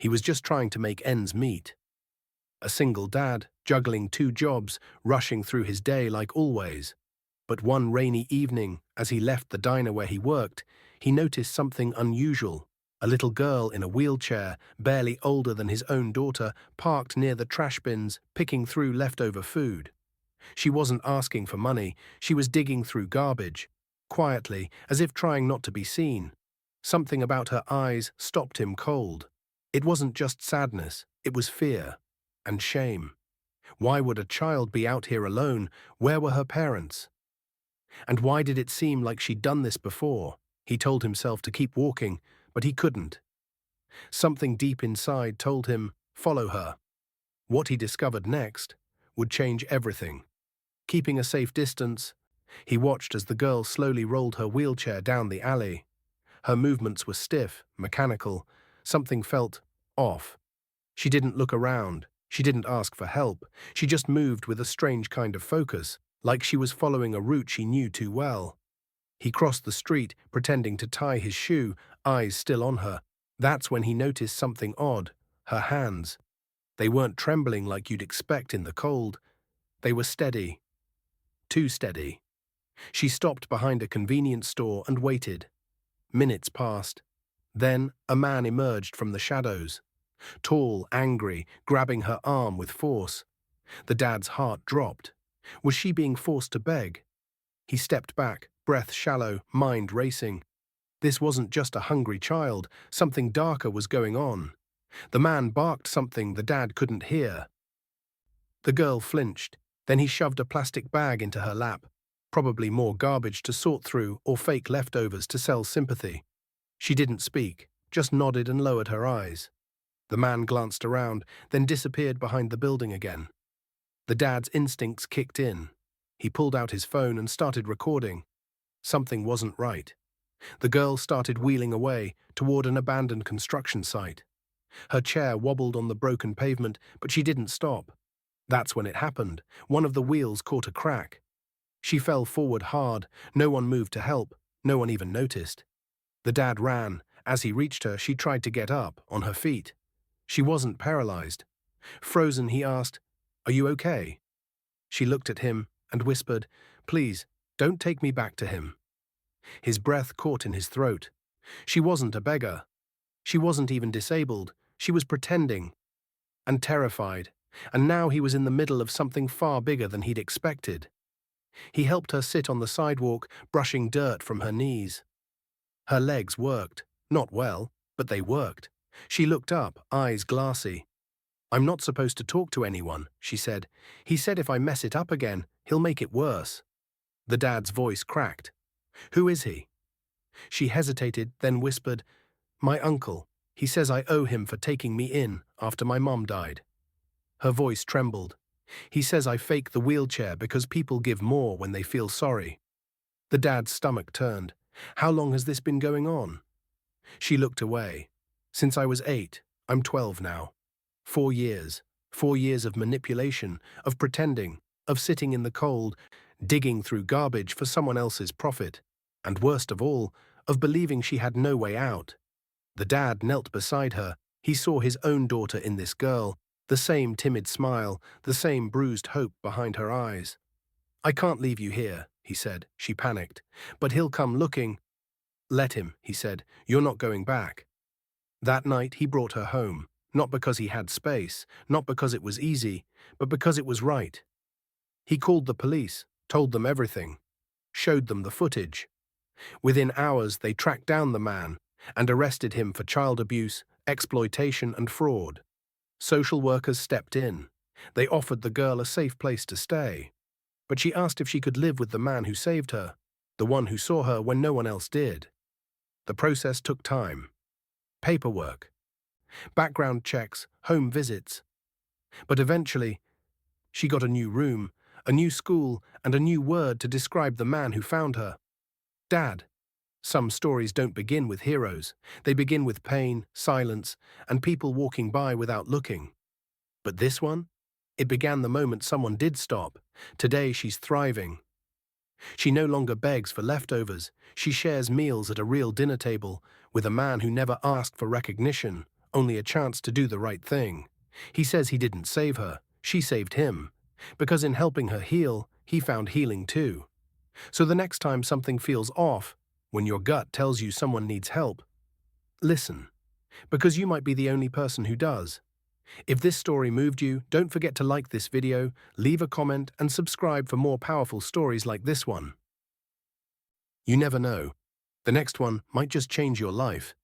He was just trying to make ends meet. A single dad, juggling 2 jobs, rushing through his day like always. But one rainy evening, as he left the diner where he worked, he noticed something unusual. A little girl in a wheelchair, barely older than his own daughter, parked near the trash bins, picking through leftover food. She wasn't asking for money, she was digging through garbage, quietly, as if trying not to be seen. Something about her eyes stopped him cold. It wasn't just sadness, it was fear and shame. Why would a child be out here alone? Where were her parents? And why did it seem like she'd done this before? He told himself to keep walking, but he couldn't. Something deep inside told him, follow her. What he discovered next would change everything. Keeping a safe distance, he watched as the girl slowly rolled her wheelchair down the alley. Her movements were stiff, mechanical. Something felt off. She didn't look around. She didn't ask for help. She just moved with a strange kind of focus, like she was following a route she knew too well. He crossed the street, pretending to tie his shoe, eyes still on her. That's when he noticed something odd. Her hands. They weren't trembling like you'd expect in the cold. They were steady. Too steady. She stopped behind a convenience store and waited. Minutes passed. Then a man emerged from the shadows. Tall, angry, grabbing her arm with force. The dad's heart dropped. Was she being forced to beg? He stepped back, breath shallow, mind racing. This wasn't just a hungry child, something darker was going on. The man barked something the dad couldn't hear. The girl flinched, then he shoved a plastic bag into her lap, probably more garbage to sort through or fake leftovers to sell sympathy. She didn't speak, just nodded and lowered her eyes. The man glanced around, then disappeared behind the building again. The dad's instincts kicked in. He pulled out his phone and started recording. Something wasn't right. The girl started wheeling away toward an abandoned construction site. Her chair wobbled on the broken pavement, but she didn't stop. That's when it happened. One of the wheels caught a crack. She fell forward hard. No one moved to help. No one even noticed. The dad ran. As he reached her, she tried to get up, on her feet. She wasn't paralyzed. Frozen, he asked, "Are you okay?" She looked at him and whispered, "Please, don't take me back to him." His breath caught in his throat. She wasn't a beggar. She wasn't even disabled. She was pretending. And terrified. And now he was in the middle of something far bigger than he'd expected. He helped her sit on the sidewalk, brushing dirt from her knees. Her legs worked. Not well, but they worked. She looked up, eyes glassy. "I'm not supposed to talk to anyone," she said. "He said if I mess it up again, he'll make it worse." The dad's voice cracked. "Who is he?" She hesitated, then whispered, "My uncle. He says I owe him for taking me in after my mom died." Her voice trembled. "He says I fake the wheelchair because people give more when they feel sorry." The dad's stomach turned. "How long has this been going on?" She looked away. "Since I was 8. I'm 12 now. 4 years. 4 years of manipulation, of pretending, of sitting in the cold, digging through garbage for someone else's profit. And worst of all, of believing she had no way out." The dad knelt beside her. He saw his own daughter in this girl, the same timid smile, the same bruised hope behind her eyes. "I can't leave you here," he said. She panicked. "But he'll come looking." "Let him," he said. "You're not going back." That night he brought her home, not because he had space, not because it was easy, but because it was right. He called the police, told them everything, showed them the footage. Within hours they tracked down the man and arrested him for child abuse, exploitation and fraud. Social workers stepped in. They offered the girl a safe place to stay. But she asked if she could live with the man who saved her, the one who saw her when no one else did. The process took time. Paperwork, background checks, home visits. But eventually, she got a new room, a new school, and a new word to describe the man who found her. Dad. Some stories don't begin with heroes. They begin with pain, silence, and people walking by without looking. But this one? It began the moment someone did stop. Today she's thriving. She no longer begs for leftovers. She shares meals at a real dinner table with a man who never asked for recognition, only a chance to do the right thing. He says he didn't save her, she saved him, because in helping her heal, he found healing too. So the next time something feels off, when your gut tells you someone needs help, listen, because you might be the only person who does. If this story moved you, don't forget to like this video, leave a comment, and subscribe for more powerful stories like this one. You never know. The next one might just change your life.